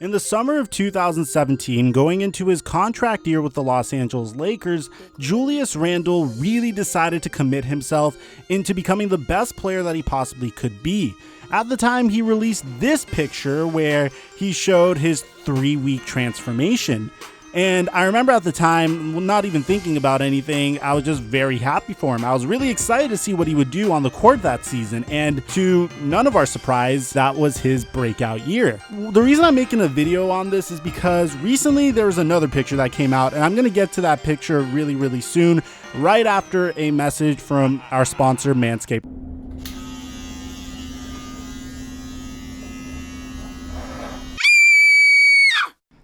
In the summer of 2017, going into his contract year with the Los Angeles Lakers, Julius Randle really decided to commit himself into becoming the best player that he possibly could be. At the time, he released this picture where he showed his 3-week transformation. And I remember at the time, not even thinking about anything, I was just very happy for him. I was really excited to see what he would do on the court that season. And to none of our surprise, that was his breakout year. The reason I'm making a video on this is because recently there was another picture that came out, and I'm going to get to that picture really soon, right after a message from our sponsor, Manscape.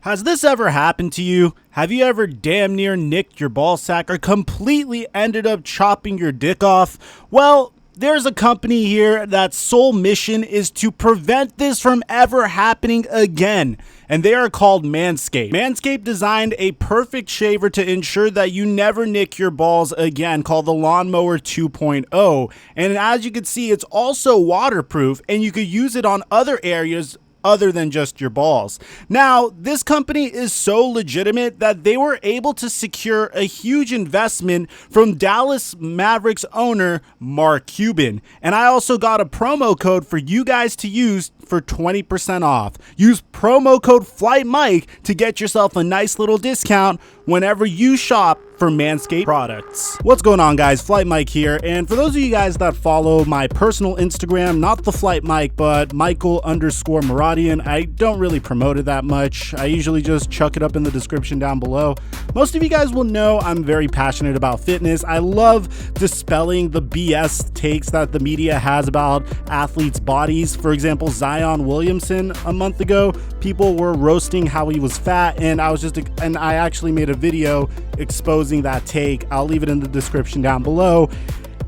Has this ever happened to you? Have you ever damn near nicked your ball sack or completely ended up chopping your dick off? Well, there's a company here that's sole mission is to prevent this from ever happening again, and they are called Manscape. Manscape designed a perfect shaver to ensure that you never nick your balls again, called the Lawnmower 2.0. And as you can see, it's also waterproof, and you could use it on other areas other than just your balls. Now, this company is so legitimate that they were able to secure a huge investment from Dallas Mavericks owner Mark Cuban. And I also got a promo code for you guys to use for 20% off. Use promo code Theflightmike to get yourself a nice little discount whenever you shop for Manscaped products. What's going on, guys? Theflightmike here, and for those of you guys that follow my personal Instagram, not Theflightmike, but Michael_Maradian, I don't really promote it that much. I usually just chuck it up in the description down below. Most of you guys will know I'm very passionate about fitness. I love dispelling the BS takes that the media has about athletes' bodies. For example, Zion Williamson a month ago, people were roasting how he was fat, and I actually made a video exposing that take. I'll leave it in the description down below.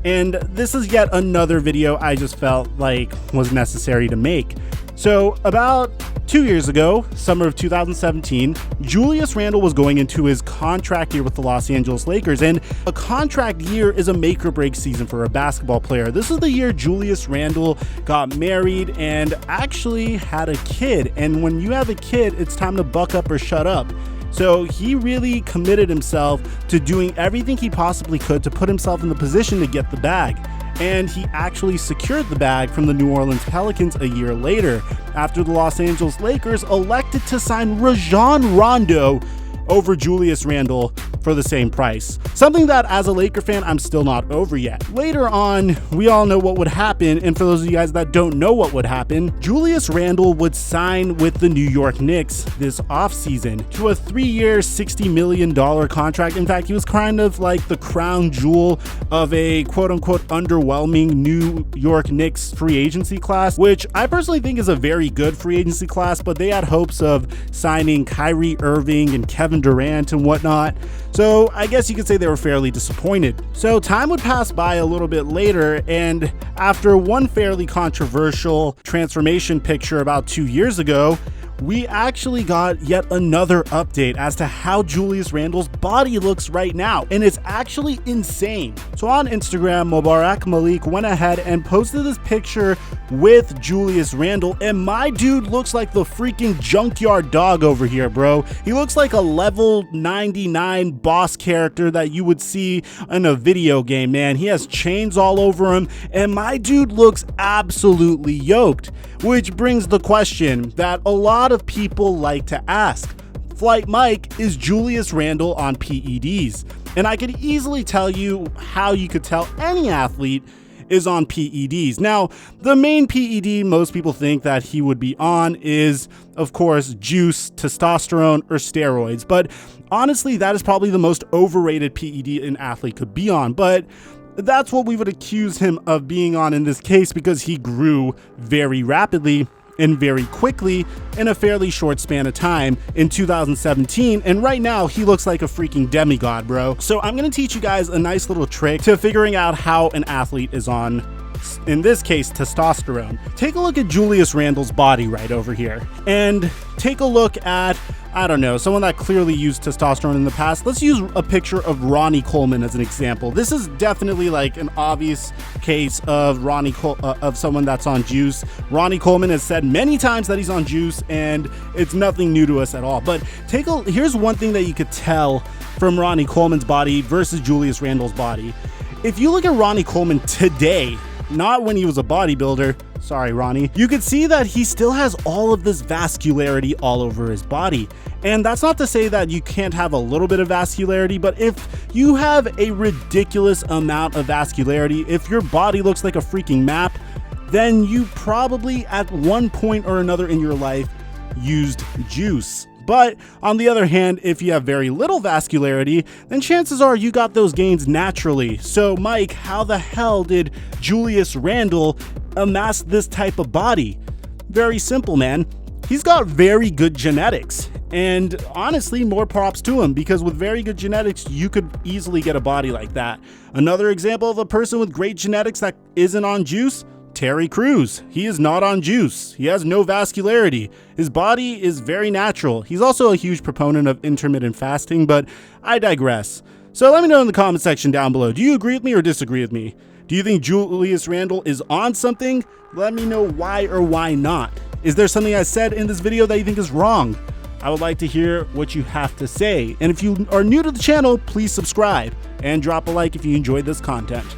And this is yet another video I just felt like was necessary to make. So about 2 years ago, summer of 2017, Julius Randle was going into his contract year with the Los Angeles Lakers, and a contract year is a make or break season for a basketball player. This is the year Julius Randle got married and actually had a kid. And when you have a kid, it's time to buck up or shut up. So he really committed himself to doing everything he possibly could to put himself in the position to get the bag. And he actually secured the bag from the New Orleans Pelicans a year later, after the Los Angeles Lakers elected to sign Rajon Rondo over Julius Randle for the same price. Something that, as a Laker fan, I'm still not over yet. Later on, we all know what would happen, and for those of you guys that don't know what would happen, Julius Randle would sign with the New York Knicks this offseason to a 3-year, $60 million contract. In fact, he was kind of like the crown jewel of a quote-unquote underwhelming New York Knicks free agency class, which I personally think is a very good free agency class, but they had hopes of signing Kyrie Irving and Kevin Durant and whatnot. So I guess you could say they were fairly disappointed. So time would pass by a little bit later, and after one fairly controversial transformation picture about 2 years ago, we actually got yet another update as to how Julius Randle's body looks right now, and it's actually insane. So on Instagram, Mubarak Malik went ahead and posted this picture with Julius Randle, and my dude looks like the freaking junkyard dog over here, bro. He looks like a level 99 boss character that you would see in a video game, man. He has chains all over him, and my dude looks absolutely yoked, which brings the question that a lot of people like to ask. Theflightmike, is Julius Randle on PEDs? And I could easily tell you how you could tell any athlete is on PEDs. Now, the main PED most people think that he would be on is, of course, juice, testosterone, or steroids. But honestly, that is probably the most overrated PED an athlete could be on. But that's what we would accuse him of being on in this case, because he grew very rapidly and very quickly in a fairly short span of time in 2017, and right now he looks like a freaking demigod, bro. So I'm gonna teach you guys a nice little trick to figuring out how an athlete is on, in this case, testosterone. Take a look at Julius Randle's body right over here, and take a look at I don't know, someone that clearly used testosterone in the past. Let's use a picture of Ronnie Coleman as an example. This is definitely like an obvious case of of someone that's on juice. Ronnie Coleman has said many times that he's on juice, and it's nothing new to us at all. But here's one thing that you could tell from Ronnie Coleman's body versus Julius Randle's body. If you look at Ronnie Coleman today, not when he was a bodybuilder, sorry Ronnie, you could see that he still has all of this vascularity all over his body. And that's not to say that you can't have a little bit of vascularity, but if you have a ridiculous amount of vascularity, if your body looks like a freaking map, then you probably at one point or another in your life used juice. But on the other hand, if you have very little vascularity, then chances are you got those gains naturally. So Mike, how the hell did Julius Randle amass this type of body? Very simple, man. He's got very good genetics. And honestly, more props to him, because with very good genetics, you could easily get a body like that. Another example of a person with great genetics that isn't on juice, Terry Crews. He is not on juice. He has no vascularity. His body is very natural. He's also a huge proponent of intermittent fasting, but I digress. So let me know in the comment section down below. Do you agree with me or disagree with me? Do you think Julius Randle is on something? Let me know why or why not. Is there something I said in this video that you think is wrong? I would like to hear what you have to say. And if you are new to the channel, please subscribe and drop a like if you enjoyed this content.